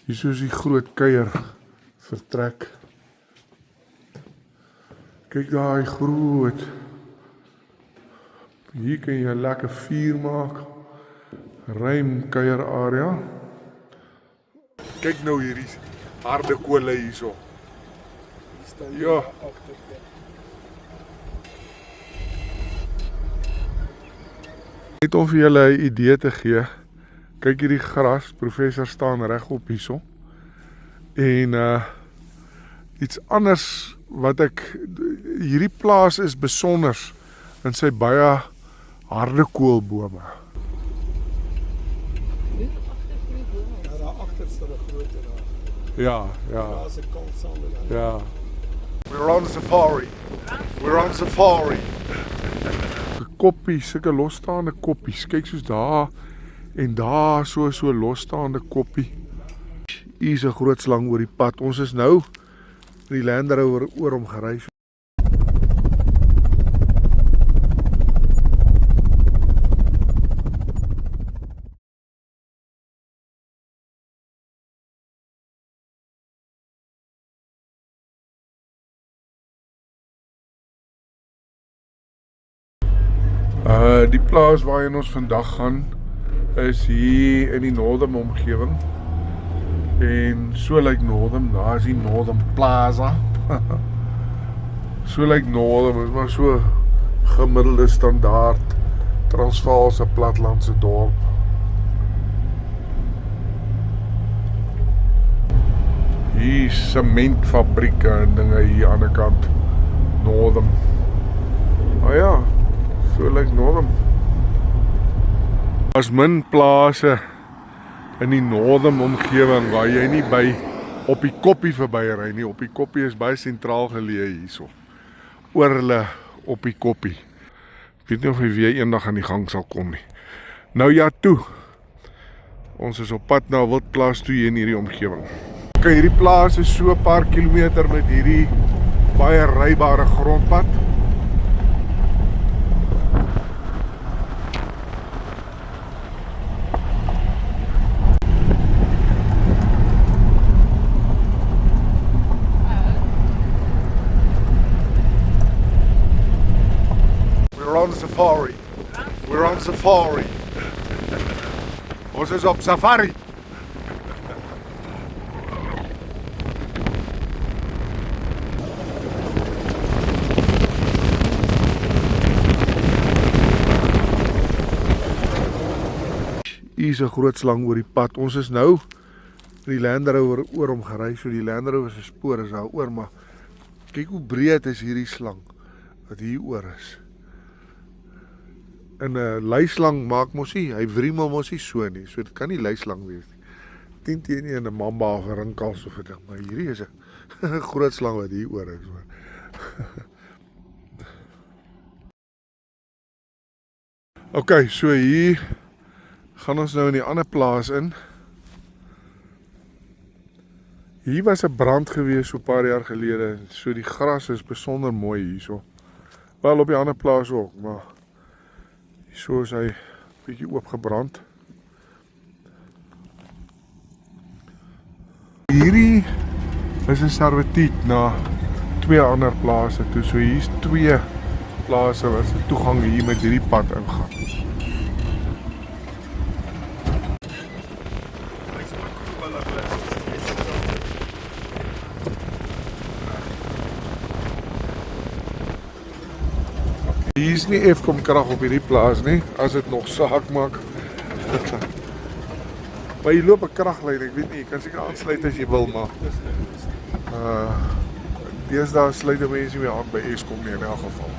Hier is die groot kuier vertrek. Kyk daai groot. Hier kan jy lekker vuur maak. Ruim kuier area. Kyk nou hierdie harde kole hierso. Ja. Net om vir julle 'n idee te gee. Kyk hierdie gras, professor staan regop hierso. En iets anders wat hierdie plaas is besonders in sy baie harde koolbome. Ja, daar agter staan 'n groter daar. Ja. Daar's 'n kant saam met dan. Ja. We're on safari. We're on safari. Koppies, sulke losstaande koppies. Kyk soos daar en daar so losstaande koppie. Hier is 'n groot slang oor die pad. Ons is nou in die Land Rover oor hom gery. Die plaas waarheen ons vandag gaan is hier in die Northam omgewing. En so lyk Northam, daar is die Northam Plaza. So lyk Northam, is maar so gemiddelde standaard Transvaalse platlandse dorp. Hier sementfabrieke en dinge hier aan die kant Northam. Ja, so lyk Northam. Daar's min plase in die Northam omgewing waar jy nie by op die Koppie verbyry nie. Op die Koppie is baie sentraal geleë hierso. Oor hulle op die Koppie. Ek weet nie of hy weer eendag aan die gang sal kom nie. Nou ja toe. Ons is op pad na Wildplaas toe hier in hierdie omgewing. Okay, hierdie plaas is so 'n paar kilometer met hierdie baie rybare grondpad. Safari. We're on safari. Ons is op safari. Hier is 'n groot slang oor die pad. Ons is nou die Land Rover oor hom gery. So die Land Rover se spoor is daar oor, maar kyk hoe breed is hierdie slang wat hier oor is. En 'n luislang maak mos nie, hy wriemel mos nie so nie, so dit kan nie luislang wees nie. 10 teen 1 'n mamba of 'n rinkals of 'n ding, maar hierdie is 'n groot slang wat hier oor is. Okay, so hier gaan ons nou in die ander plaas in. Hier was 'n brand gewees so 'n paar jaar gelede, so die gras is besonder mooi hierso. Wel op die ander plaas ook, maar so is hy bietjie oopgebrand. Hierdie is 'n servituut na 2 ander plase toe. So hier's 2 plase wat se toegang hier met hierdie pad ingaan. Hier is nie Eskom krag op hierdie plaas nie, as dit nog saak maak. Maar hier loop 'n kraglyn, ek weet nie, jy kan seker aansluit as jy wil, maar deesdae sluit mense nie meer aan by Eskom nie in elk geval.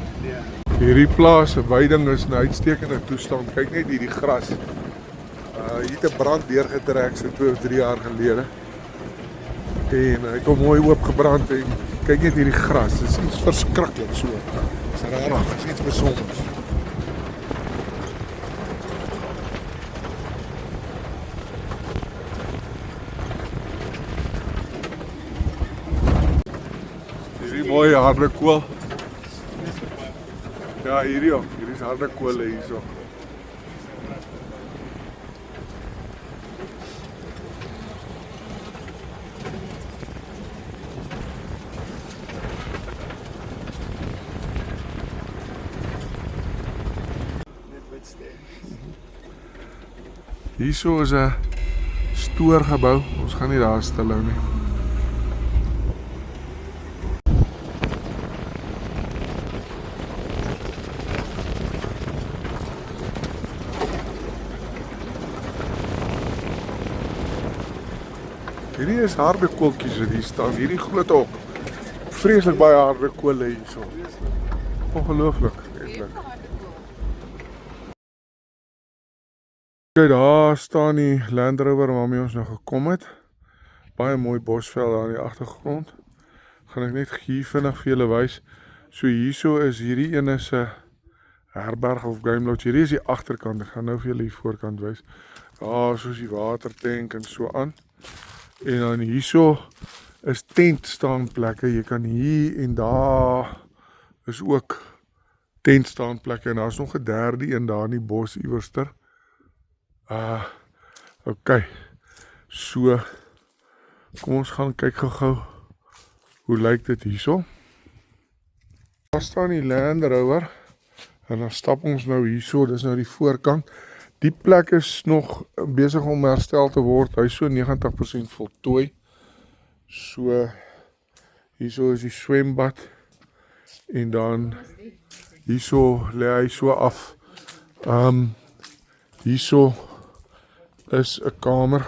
Hierdie plaas se weiding is in uitstekende toestand. Kyk net hierdie gras. Hier het 'n brand deurgetrek so 2 of 3 jaar gelede. En hy het mooi oopgebrand en kyk net hierdie gras, dit is iets verskriklik so. Dit is rarig, dit is iets besonders. Hierdie mooie harde kool. Ja, hierdie ook, hierdie is harde kool hierso. Hierso is 'n stoorgebou. Ons gaan nie daar stilhou nie. Hierdie is harde kooltjies wat hier staan. Hierdie groot hok. Vreeslik baie harde kolle hierso. Ongelooflik, eintlik. Kyk, daar staan die Land Rover waarmee ons nou gekom het. Baie mooi bosveld daar in die agtergrond. Gaan ek net hier vinnig vir julle wys. So hierso is hierdie een is 'n herberg of game lodge. Hierdie is die agterkant. Ek gaan nou vir julle die voorkant wys. Daar soos die watertank en so aan. En dan hierso is tentstaanplekke. Jy kan hier en daar is ook tentstaanplekke en daar's nog 'n derde een daar in die bos iewerster. Okay. So kom ons gaan kyk gou-gou hoe lyk dit hierso. Daar staan die Land Rover en dan stap ons nou hierso, dis nou die voorkant. Die plek is nog besig om herstel te word. Hy is so 90% voltooi. So hierso is die swembad en dan hierso lê hy so af. Hierso is 'n kamer.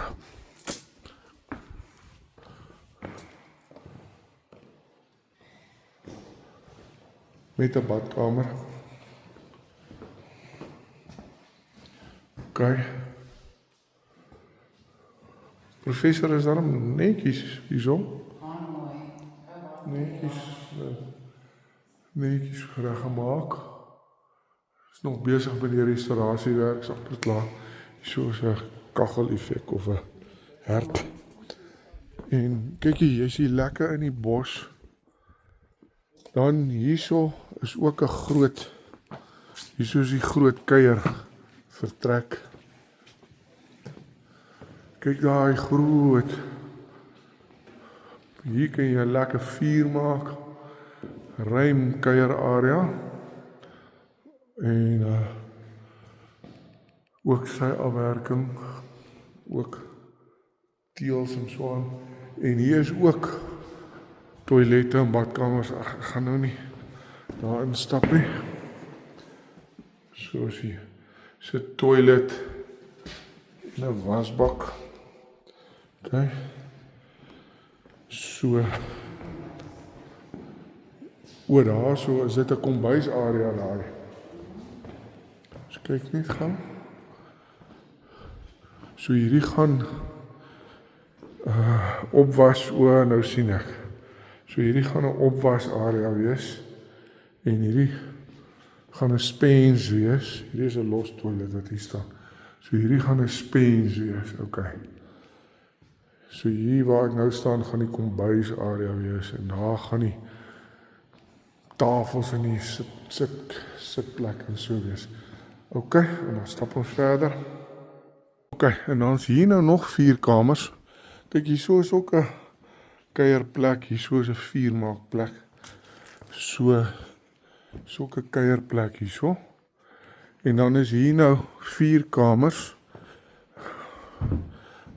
Met 'n badkamer. Okay. Professor is daarom netjies hierso. Netjies reggemaak. Is nog besig met die restaurasiewerk, is amper klaar. Hierso is 'n kagel effek of 'n hert. En kyk hier, jy sien lekker in die bos. Dan hierso is ook 'n groot, hierso is die groot kuier vertrek. Kyk daai groot. Hier kan jy 'n lekker vuur maak. Ruim kuier area. En ook sy afwerking. Ook teels en so aan. En hier is ook toilette en badkamers. Ag, ek gaan nou nie daar instap nie. So is hier. So toilet en 'n wasbak. Okay. So oor daar so is dit 'n kombuisarea daar. So kyk net gou. So hierdie gaan opwas, nou sien ek. So hierdie gaan 'n opwasarea wees en hierdie gaan 'n spens wees. Hierdie is 'n los toilet wat hier staan. So hierdie gaan 'n spens wees. Okay. So hier waar ek nou staan gaan die kombuisarea wees en daar gaan die tafels en die sitplek en so wees. Okay, en dan stap ons verder. Okay, en dan is hier nou nog 4 kamers. Kyk, hierso is ook 'n kuierplek, hierso is 'n vuurmaakplek. So ook 'n kuierplek hierso. En dan is hier nou 4 kamers.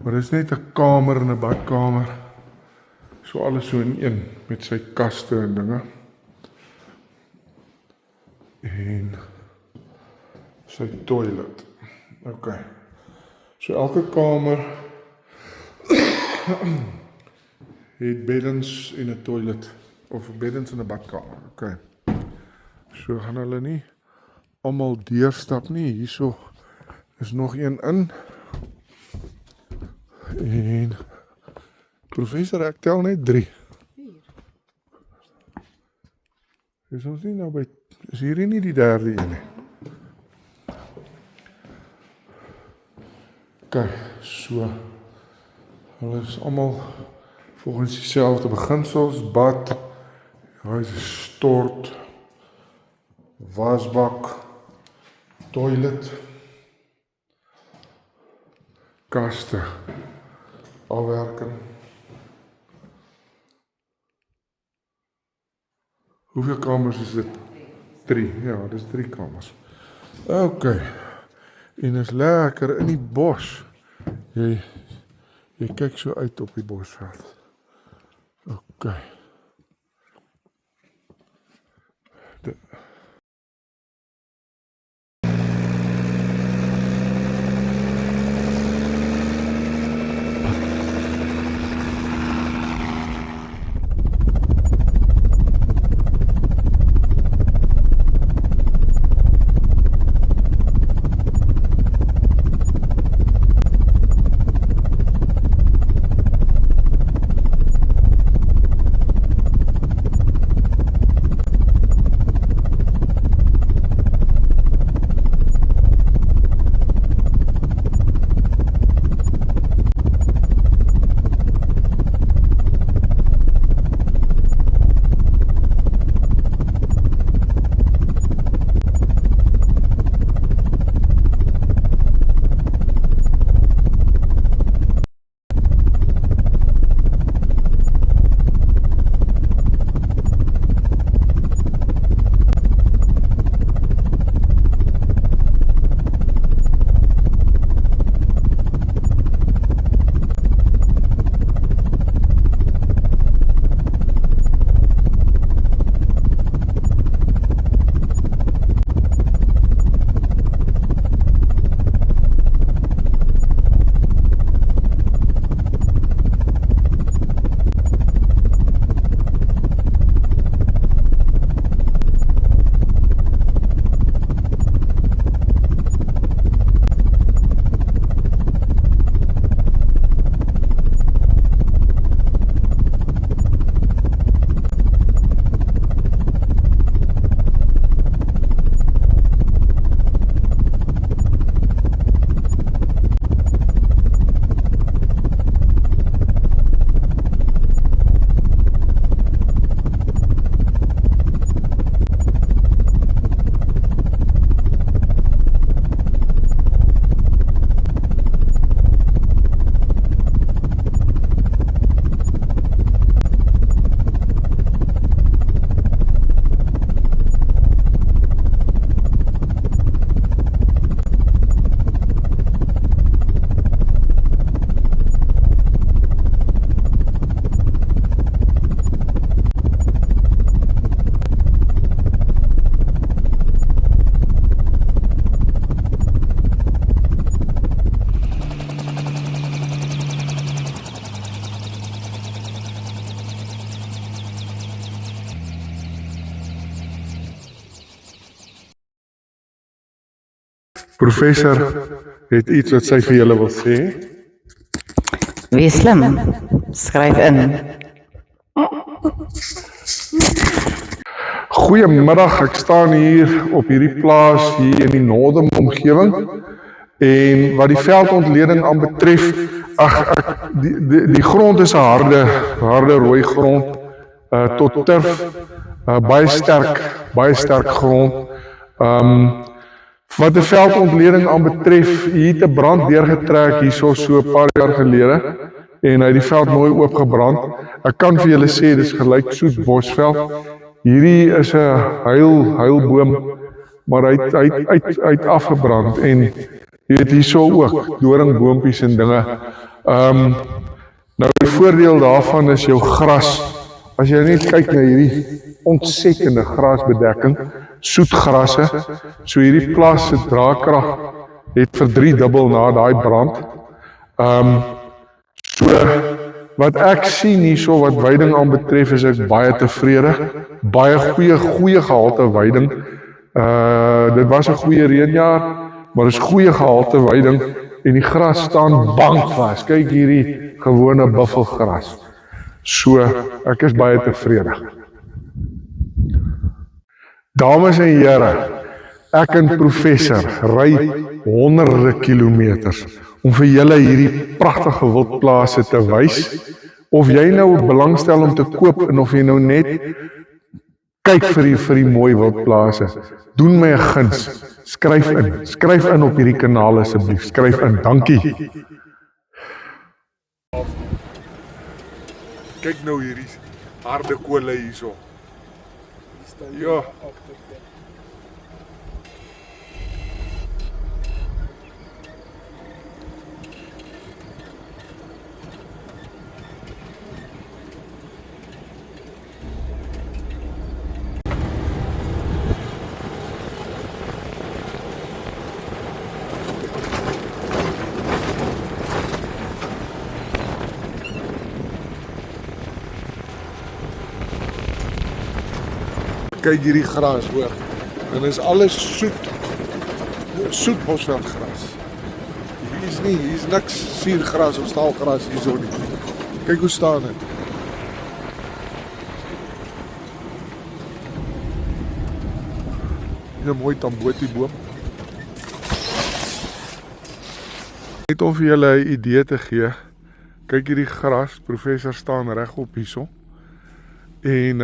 Maar dit is net 'n kamer en 'n badkamer. So alles so in een met sy kaste en dinge. En sy toilet. Okay. So elke kamer het beddens en 'n toilet of beddens en 'n badkamer. Okay. So gaan hulle nie almal deurstap nie. Hierso is nog een in. En professor, ek tel net 3. Is ons nie nou by, is hierdie nie die derde een nie? Kyk, so hulle is almal volgens dieselfde beginsels. Bad, hy is 'n stort, wasbak, toilet, kaste, afwerking. Hoeveel kamers is dit? 3, ja, dis 3 kamers. Okay, en is lekker in die bos. Jy kyk so uit op die Bosveld. OK. Professor het iets wat sy vir julle wil sê. Wees slim, skryf in. Goeiemiddag, ek staan hier op hierdie plaas hier in die Northern omgewing en wat die veldontleding aanbetref, die grond is 'n harde rooi grond tot turf, baie sterk grond. Wat die veldontleding aanbetref, hier het 'n brand deurgetrek hierso so 'n paar jaar gelede en hy het die veld mooi oopgebrand. Ek kan vir julle sê dis gelyk soos Bosveld. Hierdie is 'n huilboom, maar hy het afgebrand en jy weet hierso ook doringboompies en dinge. Nou die voordeel daarvan is jou gras. As jy net kyk na hierdie ontsettende grasbedekking, soetgrasse, so hierdie plaas se draagkrag het verdriedubbel na daai brand. So wat ek sien hierso wat veiding aanbetref is ek baie tevrede, baie goeie gehalte veiding. Dit was 'n goeie reënjaar, maar dis goeie gehalte veiding en die gras staan bankvas. Kyk hierdie gewone buffelgras. So ek is baie tevrede. Dames en here, ek en professor ry honderde kilometers om vir julle hierdie pragtige wildplase te wys. Of jy nou belangstel om te koop en of jy nou net kyk vir die mooi wildplase, doen my 'n guns, skryf in op hierdie kanaal asseblief, skryf in, dankie. Kyk nou hierdie harde kole hierso. Ja. kyk hierdie gras hoor. En is alles soet bosveldgras. Hier is niks suurgras of staalgras hierso nie. Kyk hoe staan dit. Hier 'n mooi tamboti boom. Net om vir julle 'n idee te gee. Kyk hierdie gras, professor staan regop hierso. En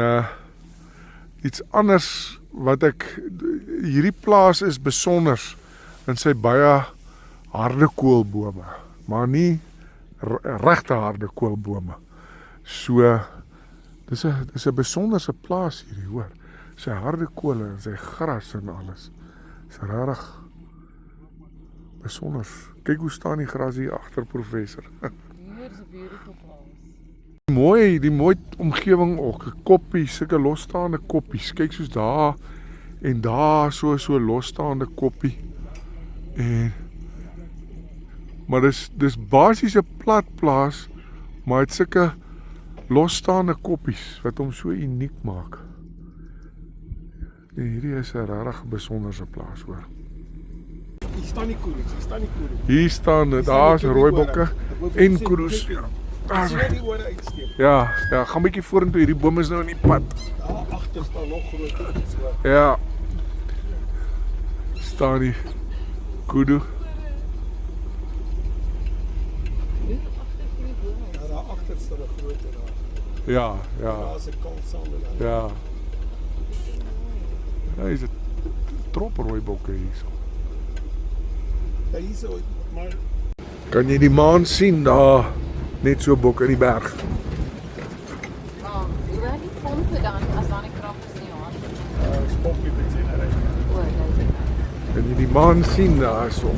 iets anders wat hierdie plaas is besonders in sy baie harde koolbome, maar nie regte harde koolbome. So dis 'n besonderse plaas hierdie, hoor. Sy harde kole en sy gras en alles. Dis regtig besonders. Kyk hoe staan die gras hier agter, professor. Die mooi omgewing ook, koppies, sulke losstaande koppies. Kyk soos daar en daar so losstaande koppie. Maar dis basies 'n plat plaas, maar het sulke losstaande koppies wat hom so uniek maak. Nee, hierdie is 'n regtig besonderse plaas, hoor. Hier staan die koeroes, Hier staan dit, daar's rooibokke en koeroes. Sien jy die ore uitsteek? Ja, gaan bietjie vorentoe, hierdie boom is nou in die pad. Daar agter staan nog groter. So. Ja. Staan die kudu. Ja, daar agter staan 'n groter daar. Ja. Daar's 'n kalksande daar. Ja. Daar is 'n trop rooibokke hierso. Ja, hierso, maar Kan jy die maan sien daar? Net so bok in die berg. Hoe werk die pompe dan as daar nie krag is nie, hoor? spompie met generate. O, dit is. Kan jy die maan sien daar so?